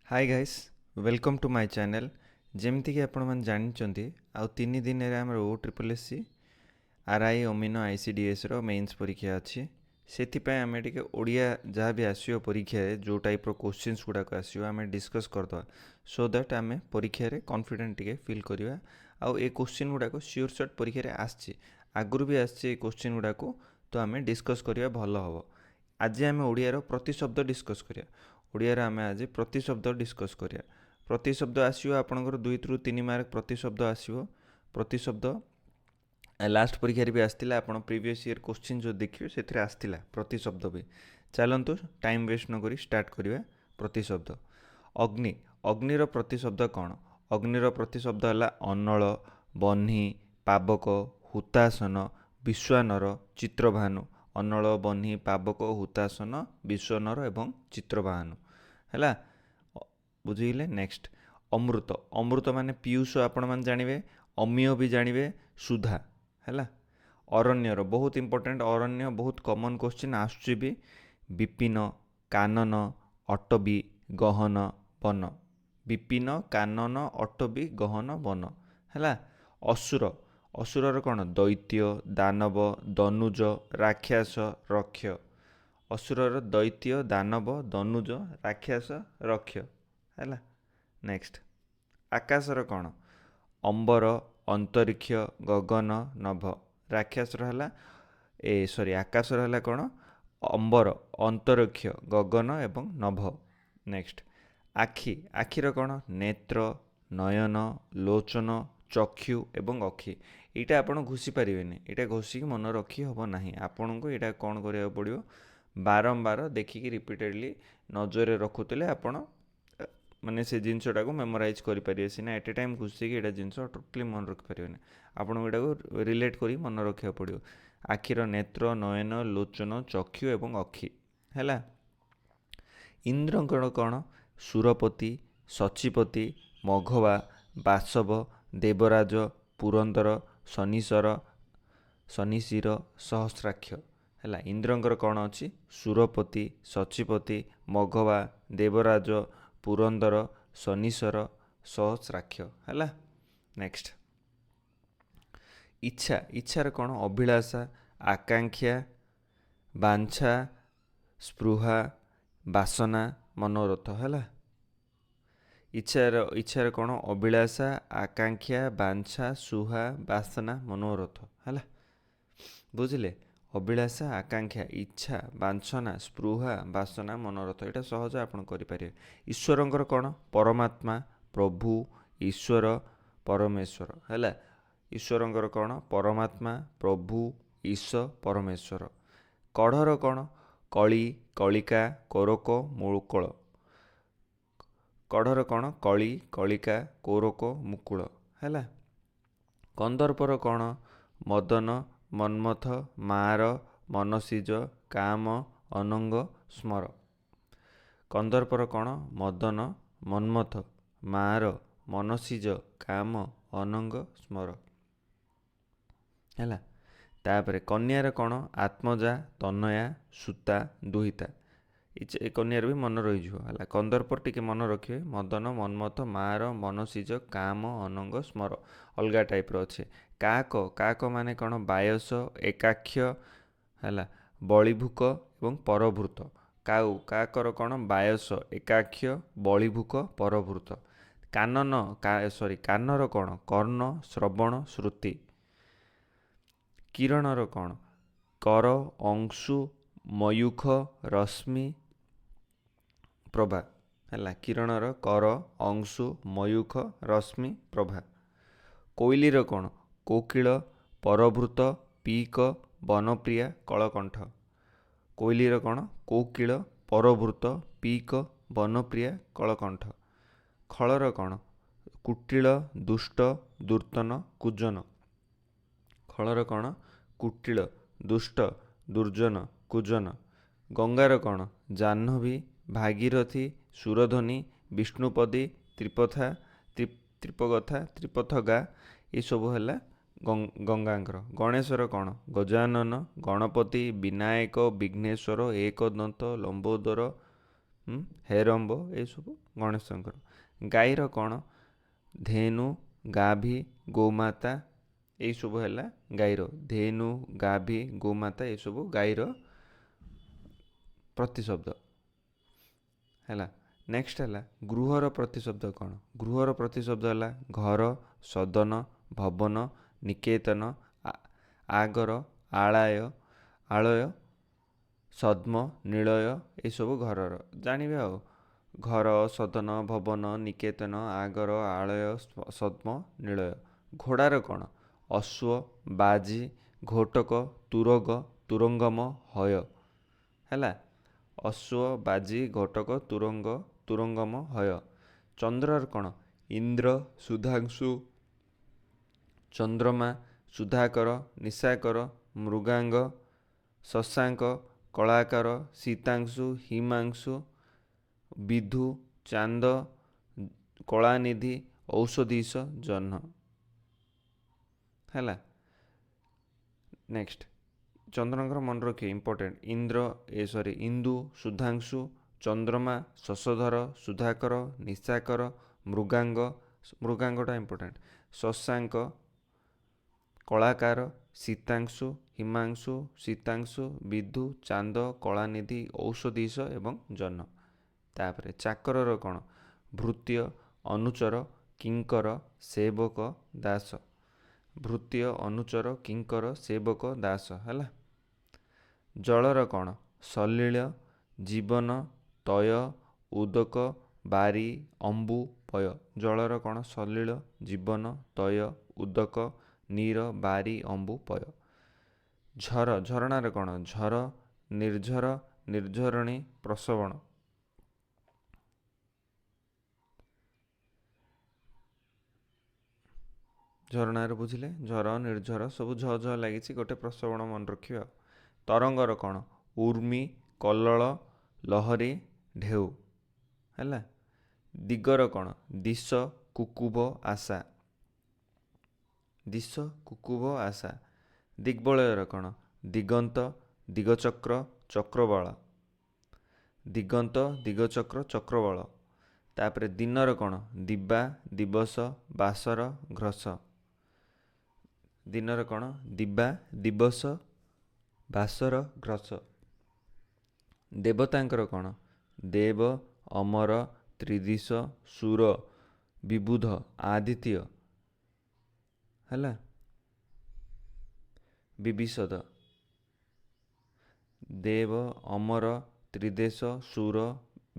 Hi guys welcome to my channel. जमती कि आपण मन जानते आउ 3 दिन आम O triple S C R I ओमिनो आईसीडीएस रो मेन्स परीक्षा अच्छी से आम टे ओडिया जहाँ भी आसो परीक्षा जो टाइप रो क्वेश्चंस गुड़ाक आसो आम डिस्कस करदे सो दैट आम परीक्षा कॉन्फिडेंट टिके फील करवा आउ ए क्वेश्चन गुड़ाक श्योर सर्ट परीक्षा आसची आगुरी भी आसची क्वेश्चन गुड़ाक तो आम डिस्कस करवा भल हम। आज आम ओडिया प्रति शब्द डिस्कस करिया ओडिया आम आज प्रति शब्द डिस्कस करिया। प्रति शब्द आसो आपंकर 2 ରୁ 3 मार्क प्रति शब्द आसो। प्रति शब्द लास्ट परीक्षा भी आसला आप प्रीवियस ईयर क्वेश्चन जो देखिए से आसला प्रति शब्द भी। चलतु टाइम वेस्ट नक स्टार्ट करवा। प्रति शब्द अग्नि अग्निर प्रति शब्द कौन? अग्निर प्रति शब्द है अनल बन्ही पावक हुतासन विश्वानर चित्रभानु। अनल बन्ही पावक हुतासन विश्वानर एवं चित्रभानु है बुझे। नेक्स्ट अमृत अमृत माने पीयूष आपण मैंने जानवे अमीय भी जानवे सुधा है। अरण्यर बहुत इंपोर्टेंट अरण्य बहुत कॉमन क्वेश्चन आसुची भी विपिन कानन अटबी गहन वन विपिन कानन अटबी गहन वन है। असुर असुरर कौन दैत्य दानव दनुज राक्षस रक्ष। असुरर दैत्य दानव दनुज राक्षस रक्ष है। नेक्स्ट आकाशर कौन अंबर अंतरिक्ष गगन नभ। राक्षसर है सॉरी आकाशर है कौन अंबर अंतरिक्ष गगन एवं नभ। नेक्स्ट आखि आखिर कौन नेत्र नयन लोचन चक्षु एवं अखि। यहाँ आपड़ घोषी पारे यहाँ घोषिक मन रखी हम ना आपन को यहाँ कौन करा पड़ो बारंबार देखिकी रिपीटेडली नजर रखुले आपण माने से जिनसटा को मेमोराइज करें सीना एट ए टाइम घुषिकी यहाँ जिन टोटली मन रखिपारे आपको यहाँ रिलेट कर मन रखा पड़ो। आखिर नेत्र नयन लोचन चक्षु एवं अखि है। इंद्रंकण कौन सुरपति सचिपति मघवा बासव देवराज पुरंदर शनिश्वर शनिशिर सहस्राक्ष है। इंद्रंकर कौन अच्छी सुरपति सचिपति मघवा देवराज पुरंदर शनिश्वर सहस्राक्ष है। नेक्स्ट इच्छा इच्छार कौन अभिलाषा आकांक्षा बांछा स्पृहा बासना मनोरथ है। इच्छार कौन अभिलाषा आकांक्षा बांछा सुहा बासना मनोरथ है बुझिले। अभिलाषा आकांक्षा इच्छा बांछना स्पृहा बासना मनोरथ यहाँ सहज आप करें। ईश्वरंकर कौन परमात्मा प्रभु ईश्वर परमेश्वर है। ईश्वरंकर कौन परमात्मा प्रभु ईश्वर परमेश्वर। कढ़र कौन कली कलिका कोरक मुकुल। कढ़र कौन कली कलिका कोरक मुकुल है। कंदर्पर कौन मदन मन्मथ मार मनसीज काम अनंग स्मर। कंदर्पर कौन मदन मन्मथ मार मनसीज काम अनंग स्मर है। तापर कन्यार कौन आत्मजा तनया सूता दुहिता। कन्यार भी मन रही है। कंदर्पर टिके मन रखिए मदन मन्मथ मार मनसीज काम अनंग स्मर अलगा टाइप अच्छे। काक काक माने कौन बायस एकाक्ष है बलिभूक एवं परभूत। काउ काकर कौन बायस एकाक्ष बलिभूक परभूत। कानन सॉरी कानर कौन कर्ण श्रवण श्रुति। किरणर कौन कर अंशु मयूख रश्मि प्रभा है। किरणर कर अंशु मयूख रश्मि प्रभा। कोइलीर कौन कोकिल परभूत पीक वनप्रिया कलकंठ। कोइलीर कौन कोकिल परभूत पीक वनप्रिया कलकंठ। खलर कौन कुटिल दुष्ट दुर्तन कुजन। खलर कौन कुटिल दुष्ट दुर्जन कुजन। गंगार कौन जाह्नवी भागीरथी सुरध्वनि विष्णुपदी त्रिपथा त्रिपगथा त्रिपथगा ये सब है गंगांकर। गणेशर कौन गजानन गणपति विनायक विघ्नेश्वर एकदंत लंबोदर ହେରମ୍ବ ଏସବୁ ଗଣେଶଙ୍କର। ଗାଈର କ'ଣ? ଧେନୁ, ଗାଭୀ, ଗୋମାତା ଏଇସବୁ ହେଲା ଗାଈର। ଧେନୁ, ଗାଭୀ, ଗୋମାତା ଏସବୁ ଗାଈର ପ୍ରତିଶବ୍ଦ ହେଲା। ନେକ୍ସଟ ହେଲା ଗୃହର ପ୍ରତିଶବ୍ଦ କ'ଣ? ଗୃହର ପ୍ରତିଶବ୍ଦ ହେଲା ଘର, ସଦନ, ଭବନ, ନିକେତନ, ଆଗର, ଆଳୟ, ସଦ୍ମ, ନିଳୟ ଏସବୁ ଘରର। ଜାଣିବେ ଆଉ ଘର, ସଦନ, ଭବନ, ନିକେତନ, ଆଗର, ଆଳୟ, ସଦ୍ମ, ନିଳୟ। ଘୋଡ଼ାର କ'ଣ? ଅଶ୍ୱ, ବାଜି, ଘୋଟକ, ତୁରଗ, ତୁରଙ୍ଗମ, ହୟ ହେଲା। ଅଶ୍ୱ, ବାଜି, ଘୋଟକ, ତୁରଙ୍ଗମ, ହୟ। ଚନ୍ଦ୍ରର କ'ଣ? ଇନ୍ଦ୍ର, ସୁଧାଂଶୁ, ଚନ୍ଦ୍ରମା, ସୁଧାକର, ନିଶାକର, ମୃଗାଙ୍ଗ, ଶଶାଙ୍କ, କଳାକାର, ଶୀତାଂଶୁ, ହିମାଂଶୁ, ବିଧୁ, ଚାନ୍ଦ, କଳାନିଧି, ଔଷଧୀଶ, ଜହ୍ନ ହେଲା। ନେକ୍ସଟ ଚନ୍ଦ୍ରଙ୍କର ମନେ ରଖିବେ ଇମ୍ପୋର୍ଟାଣ୍ଟ। ଇନ୍ଦୁ, ସୁଧାଂଶୁ, ଚନ୍ଦ୍ରମା, ଶଶଧର, ସୁଧାକର, ନିଶାକର, ମୃଗାଙ୍ଗଟା ଇମ୍ପୋର୍ଟାଣ୍ଟ, ଶଶାଙ୍କ, କଳାକାର, ଶୀତାଂଶୁ, ହିମାଂଶୁ, ଶୀତାଂଶୁ, ବିଧୁ, ଚାନ୍ଦ, କଳାନିଧି, ଔଷଧୀଶ ଏବଂ ଜହ୍ନ। ତାପରେ ଚାକରର କ'ଣ? ଭୃତ୍ୟ, ଅନୁଚର, କିଙ୍କର, ସେବକ, ଦାସ। ଭୃତ୍ୟ, ଅନୁଚର, କିଙ୍କର, ସେବକ, ଦାସ ହେଲା। ଜଳର କ'ଣ? ସଲିଳ, ଜୀବନ, ତୟ, ଉଦକ, ବାରି, ଅମ୍ବୁ, ପୟ। ଜଳର କ'ଣ? ସଲିଳ, ଜୀବନ, ତୟ, ଉଦକ, ନୀର, ବାରି, ଅମ୍ବୁ, ପୟ। ଝରଣାର କ'ଣ? ଝର, ନିର୍ଝର, ନିର୍ଝରଣୀ, ପ୍ରସବଣ। ଝରଣାରେ ବୁଝିଲେ ଝର, ନିର୍ଝର ସବୁ ଝ ଲାଗିଛି, ଗୋଟେ ପ୍ରସବଣ ମନେ ରଖିବା। ତରଙ୍ଗର କ'ଣ? ଉର୍ମି, କଲ୍ଲୋଳ, ଲହରୀ, ଢେଉ ହେଲା। ଦିଗର କ'ଣ? ଦିଶ, କୁକୁବ, ଆଶା। ଦିଶ, କୁକୁବ, ଆଶା। ଦିଗ୍ବଳୟର କ'ଣ? ଦିଗନ୍ତ, ଦିଗଚକ୍ର, ଚକ୍ରବାଳ। ଦିଗନ୍ତ, ଦିଗଚକ୍ର, ଚକ୍ରବାଳ। ତାପରେ ଦିନର କ'ଣ? ଦିବା, ଦିବସ, ବାସର, ଘ୍ରସ। ଦିନର କ'ଣ? ଦିବା, ଦିବସ, ବାସର, ଘ୍ରସ। ଦେବତାଙ୍କର କ'ଣ? ଦେବ, ଅମର, ତ୍ରିଦିଶ, ସୁର, ବିବୁଧ, ଆଦିତ୍ୟ ହେଲା। ବିବିଶଦ। ଦେବ, ଅମର, ତ୍ରିଦେଶ, ସୁର,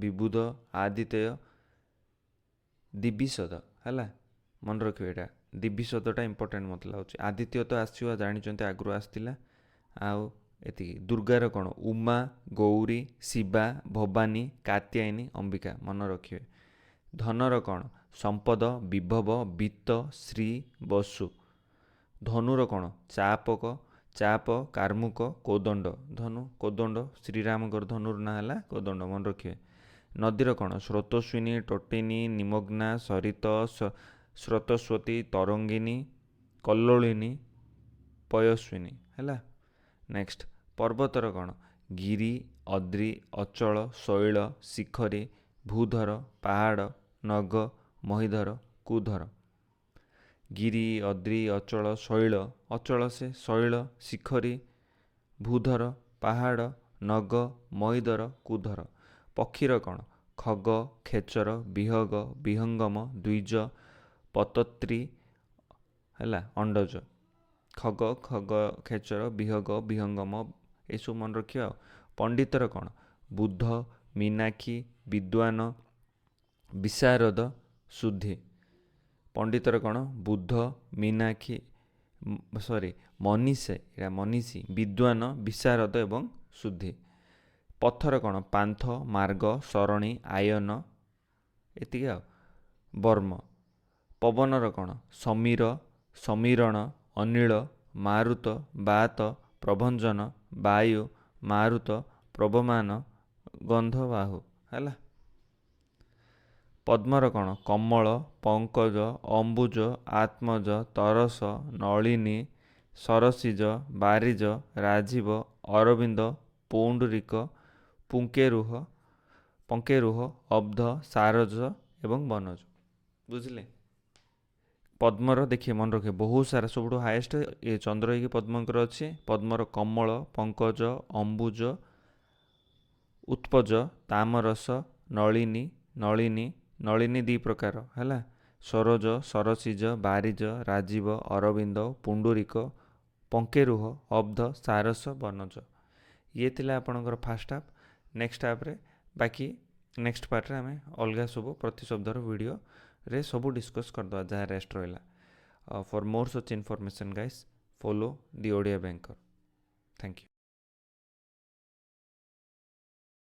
ବିବୁଧ, ଆଦିତ୍ୟ, ଦିବିଶଦ ହେଲା। ମନେ ରଖିବେ ଏଇଟା, ଦିବିଶଦଟା ଇମ୍ପୋର୍ଟାଣ୍ଟ ମୋତେ ଲାଗୁଛି। ଆଦିତ୍ୟ ତ ଆସିବ ଜାଣିଛନ୍ତି, ଆଗରୁ ଆସିଥିଲା। ଆଉ ଏତିକି। ଦୁର୍ଗାର କ'ଣ? ଉମା, ଗୌରୀ, ଶିବା, ଭବାନୀ, କାତ୍ୟାୟନୀ, ଅମ୍ବିକା। ମନେ ରଖିବେ। ଧନର କ'ଣ? ସମ୍ପଦ, ବିଭବ, ବିତ୍ତ, ଶ୍ରୀ, ବସୁ। ଧନୁର କ'ଣ? ଚାପ, କାର୍ମୁକ, କୋଦଣ୍ଡ। ଧନୁ, କୋଦଣ୍ଡ, ଶ୍ରୀରାମଙ୍କର ଧନୁର ନାଁ ହେଲା କୋଦଣ୍ଡ, ମନେ ରଖିବେ। ନଦୀର କ'ଣ? ସ୍ରୋତସ୍ୱିନୀ, ଟୋଟିନୀ, ନିମଗ୍ନା, ସରିତ, ସ୍ରୋତସ୍ୱତୀ, ତରଙ୍ଗିନୀ, କଲ୍ଲୋଳିନୀ, ପୟସ୍ୱିନୀ ହେଲା। ନେକ୍ସଟ ପର୍ବତର କ'ଣ? ଗିରି, ଅଦ୍ରି, ଅଚଳ, ଶୈଳ, ଶିଖରୀ, ଭୂଧର, ପାହାଡ଼, ନଗ, ମହିଧର, କୁଧର। ଗିରି, ଅଦ୍ରି, ଅଚଳ, ଶୈଳ, ଅଚଳ ସେ, ଶୈଳ, ଶିଖରୀ, ଭୂଧର, ପାହାଡ଼, ନଗ, ମହିଧର, କୁଧର। ପକ୍ଷୀର କ'ଣ? ଖଗ, ଖେଚର, ବିହଗ, ବିହଙ୍ଗମ, ଦ୍ୱିଜ, ପତତ୍ରୀ ହେଲା, ଅଣ୍ଡଜ। ଖଗ, ଖେଚର, ବିହଗ, ବିହଙ୍ଗମ ଏସବୁ ମନେ ରଖିବା ଆଉ। ପଣ୍ଡିତର କ'ଣ? ବୁଧ, ମୀନାକ୍ଷୀ, ବିଦ୍ୱାନ, ବିଶାରଦ, ଶୁଦ୍ଧି। ପଣ୍ଡିତର କ'ଣ? ବୁଧ, ମୀନାକ୍ଷୀ, ମନୀଷୀ, ବିଦ୍ୱାନ, ବିଶାରଦ ଏବଂ ଶୁଦ୍ଧି। ପଥର କ'ଣ? ପାନ୍ଥ, ମାର୍ଗ, ସରଣୀ, ଆୟନ ଏତିକି ଆଉ। ବର୍ମ। ପବନର କ'ଣ? ସମୀର, ସମୀରଣ, ଅନିଳ, ମାରୁତ, ବାତ, ପ୍ରଭଞ୍ଜନ, ବାୟୁ, ମାରୁତ, ପ୍ରବମାନ, ଗନ୍ଧବାହୁ ହେଲା। ପଦ୍ମର କ'ଣ? କମଳ, ପଙ୍କଜ, ଅମ୍ବୁଜ, ଆତ୍ମଜ, ତରସ, ନଳିନୀ, ସରସିଜ, ବାରିଜ, ରାଜୀବ, ଅରବିନ୍ଦ, ପୌଣ୍ଡରିକ, ପୁଙ୍କେରୁହ, ପଙ୍କେ ରୁହ, ଅବ୍ଧ, ସାରଜ ଏବଂ ବନଜ। ବୁଝିଲେ? ପଦ୍ମର ଦେଖିଏ ମନେ ରଖିଏ ବହୁତ ସାରା, ସବୁଠୁ ହାଏଷ୍ଟ ଏ ଚନ୍ଦ୍ରଇକି ପଦ୍ମଙ୍କର ଅଛି। ପଦ୍ମର କମଳ, ପଙ୍କଜ, ଅମ୍ବୁଜ, ଉତ୍ପଜ, ତାମରସ, ନଳିନୀ, ନଳିନୀ, ନଳିନୀ ଦୁଇ ପ୍ରକାର ହେଲା, ସରୋଜ, ସରସିଜ, ବାରିଜ, ରାଜୀବ, ଅରବିନ୍ଦ, ପୁଣ୍ଡୁରିକ, ପଙ୍କେରୁହ, ଅବ୍ଧ, ସାରସ, ବନଜ। ଇଏ ଥିଲା ଆପଣଙ୍କର ଫାଷ୍ଟ ହାଫ୍। ନେକ୍ସଟ ହାଫ୍ରେ ବାକି ନେକ୍ସଟ ପାର୍ଟରେ ଆମେ ଅଲଗା ସବୁ ପ୍ରତିଶବ୍ଦର ଭିଡ଼ିଓରେ ସବୁ ଡିସ୍କସ୍ କରିଦେବା ଯାହା ରେଷ୍ଟ ରହିଲା। For more such information guys, follow the Odia banker. Thank you.